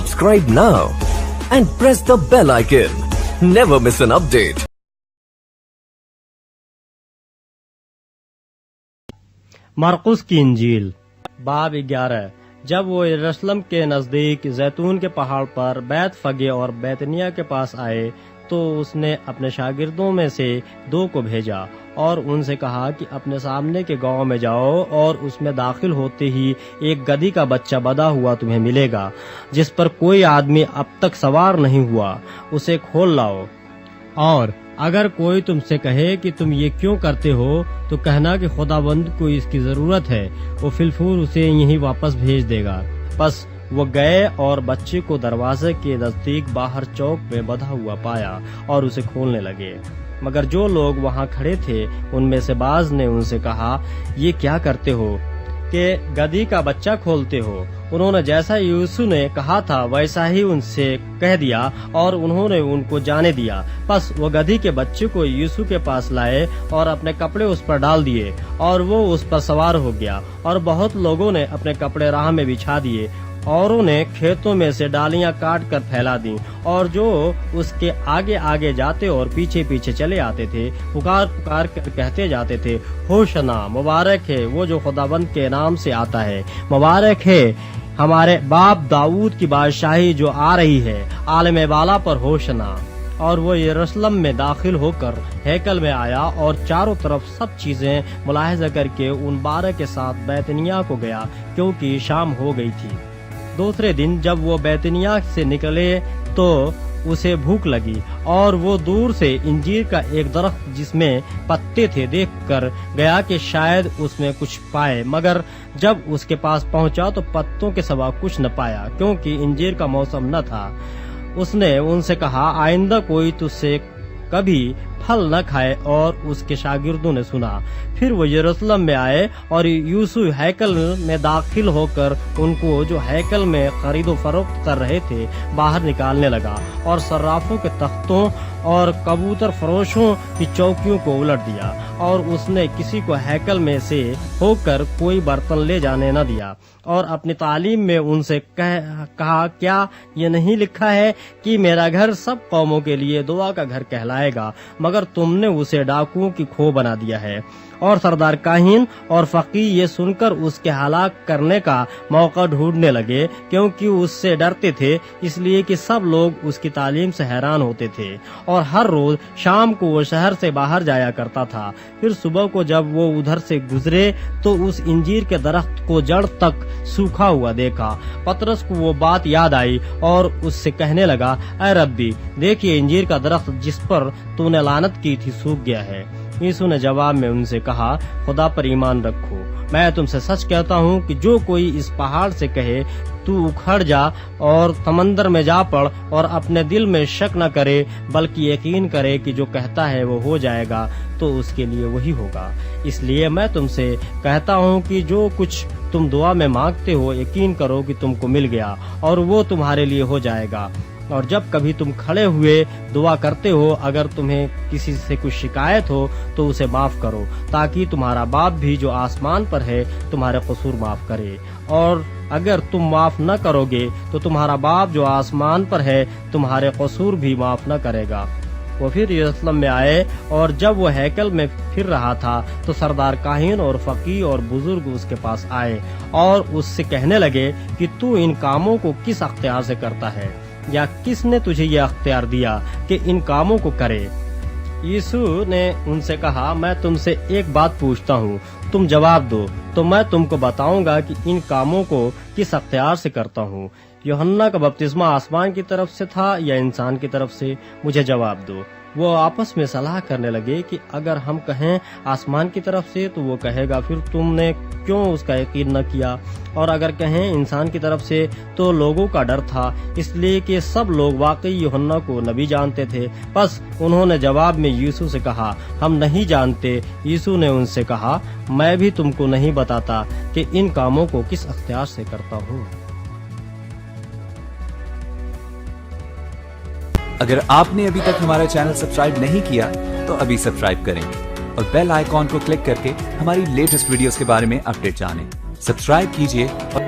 Subscribe now and press the bell icon. Never miss an update. مرقس کی انجیل باب 11۔ جب وہ یروشلم کے نزدیک زیتون کے پہاڑ پر بیت فگے اور بیتنیہ کے پاس آئے تو اس نے اپنے شاگردوں میں سے 2 کو بھیجا اور ان سے کہا کہ اپنے سامنے کے گاؤں میں جاؤ اور اس میں داخل ہوتے ہی ایک گدھی کا بچہ بندھا ہوا تمہیں ملے گا جس پر کوئی آدمی اب تک سوار نہیں ہوا، اسے کھول لاؤ۔ اور اگر کوئی تم سے کہے کہ تم یہ کیوں کرتے ہو تو کہنا کہ خداوند کو اس کی ضرورت ہے، وہ فی الفور اسے یہیں واپس بھیج دے گا۔ پس وہ گئے اور بچے کو دروازے کے نزدیک باہر چوک میں بندھا ہوا پایا اور اسے کھولنے لگے۔ مگر جو لوگ وہاں کھڑے تھے ان میں سے بعض نے ان سے کہا، یہ کیا کرتے ہو کہ گدھی کا بچہ کھولتے ہو؟ انہوں نے جیسا یوسف نے کہا تھا ویسا ہی ان سے کہہ دیا اور انہوں نے ان کو جانے دیا۔ پس وہ گدھی کے بچے کو یوسف کے پاس لائے اور اپنے کپڑے اس پر ڈال دیے اور وہ اس پر سوار ہو گیا، اور بہت لوگوں نے اپنے کپڑے راہ میں بچھا دیے، اوروں نے کھیتوں میں سے ڈالیاں کاٹ کر پھیلا دیں، اور جو اس کے آگے آگے جاتے اور پیچھے پیچھے چلے آتے تھے پکار پکار کر کہتے جاتے تھے، ہوشنا، مبارک ہے وہ جو خداوند کے نام سے آتا ہے، مبارک ہے ہمارے باپ داؤد کی بادشاہی جو آ رہی ہے، عالم بالا پر ہوشنا۔ اور وہ یروشلم میں داخل ہو کر ہیکل میں آیا اور چاروں طرف سب چیزیں ملاحظہ کر کے ان 12 کے ساتھ بیتنیہ کو گیا، کیونکہ شام ہو گئی تھی۔ دوسرے دن جب وہ بیتنیہ سے نکلے تو اسے بھوک لگی، اور وہ دور سے انجیر کا ایک درخت جس میں پتے تھے دیکھ کر گیا کہ شاید اس میں کچھ پائے، مگر جب اس کے پاس پہنچا تو پتوں کے سوا کچھ نہ پایا، کیونکہ انجیر کا موسم نہ تھا۔ اس نے ان سے کہا، آئندہ کوئی تجھ سے کبھی پھل نہ کھائے، اور اس کے شاگردوں نے سنا۔ پھر وہ یروشلم میں آئے اور یوسف ہیکل میں داخل ہو کر ان کو جو ہیکل میں خرید و فروخت کر رہے تھے باہر نکالنے لگا، اور صرافوں کے تختوں اور کبوتر فروشوں کی چوکیوں کو الٹ دیا، اور اس نے کسی کو ہیکل میں سے ہو کر کوئی برتن لے جانے نہ دیا، اور اپنی تعلیم میں ان سے کہا، کیا یہ نہیں لکھا ہے کہ میرا گھر سب قوموں کے لیے دعا کا گھر کہلائے گا، مگر تم نے اسے ڈاکوؤں کی کھو بنا دیا ہے۔ اور سردار کاہن اور فقیہ یہ سن کر اس کے ہلاک کرنے کا موقع ڈھونڈنے لگے، کیونکہ اس سے ڈرتے تھے، اس لیے کہ سب لوگ اس کی تعلیم سے حیران ہوتے تھے، اور ہر روز شام کو وہ شہر سے باہر جایا کرتا تھا۔ پھر صبح کو جب وہ ادھر سے گزرے تو اس انجیر کے درخت کو جڑ تک سوکھا ہوا دیکھا۔ پطرس کو وہ بات یاد آئی اور اس سے کہنے لگا، اے ربی، دیکھیے انجیر کا درخت جس پر تو نے لعنت کی تھی سوکھ گیا ہے۔ یسوع نے جواب میں ان سے کہا، خدا پر ایمان رکھو، میں تم سے سچ کہتا ہوں کہ جو کوئی اس پہاڑ سے کہے تو اکھڑ جا اور سمندر میں جا پڑ، اور اپنے دل میں شک نہ کرے بلکہ یقین کرے کہ جو کہتا ہے وہ ہو جائے گا، تو اس کے لیے وہی ہوگا۔ اس لیے میں تم سے کہتا ہوں کہ جو کچھ تم دعا میں مانگتے ہو یقین کرو کہ تم کو مل گیا، اور وہ تمہارے لیے ہو جائے گا۔ اور جب کبھی تم کھڑے ہوئے دعا کرتے ہو، اگر تمہیں کسی سے کچھ شکایت ہو تو اسے معاف کرو، تاکہ تمہارا باپ بھی جو آسمان پر ہے تمہارے قصور معاف کرے۔ اور اگر تم معاف نہ کرو گے تو تمہارا باپ جو آسمان پر ہے تمہارے قصور بھی معاف نہ کرے گا۔ وہ پھر یروشلم میں آئے، اور جب وہ ہیکل میں پھر رہا تھا تو سردار کاہن اور فقیہ اور بزرگ اس کے پاس آئے اور اس سے کہنے لگے کہ تو ان کاموں کو کس اختیار سے کرتا ہے، یا کس نے تجھے یہ اختیار دیا کہ ان کاموں کو کرے؟ یسوع نے ان سے کہا، میں تم سے ایک بات پوچھتا ہوں، تم جواب دو تو میں تم کو بتاؤں گا کہ ان کاموں کو کس اختیار سے کرتا ہوں۔ یوحنا کا بپتسمہ آسمان کی طرف سے تھا یا انسان کی طرف سے؟ مجھے جواب دو۔ وہ آپس میں صلاح کرنے لگے کہ اگر ہم کہیں آسمان کی طرف سے تو وہ کہے گا، پھر تم نے کیوں اس کا یقین نہ کیا؟ اور اگر کہیں انسان کی طرف سے تو لوگوں کا ڈر تھا، اس لیے کہ سب لوگ واقعی یوحنا کو نبی جانتے تھے۔ بس انہوں نے جواب میں یسوع سے کہا، ہم نہیں جانتے۔ یسوع نے ان سے کہا، میں بھی تم کو نہیں بتاتا کہ ان کاموں کو کس اختیار سے کرتا ہوں۔ اگر آپ نے ابھی تک ہمارا چینل سبسکرائب نہیں کیا تو ابھی سبسکرائب کریں اور بیل آئیکن کو کلک کر کے ہماری لیٹسٹ ویڈیوز کے بارے میں اپڈیٹ جانیں۔ سبسکرائب کیجیے اور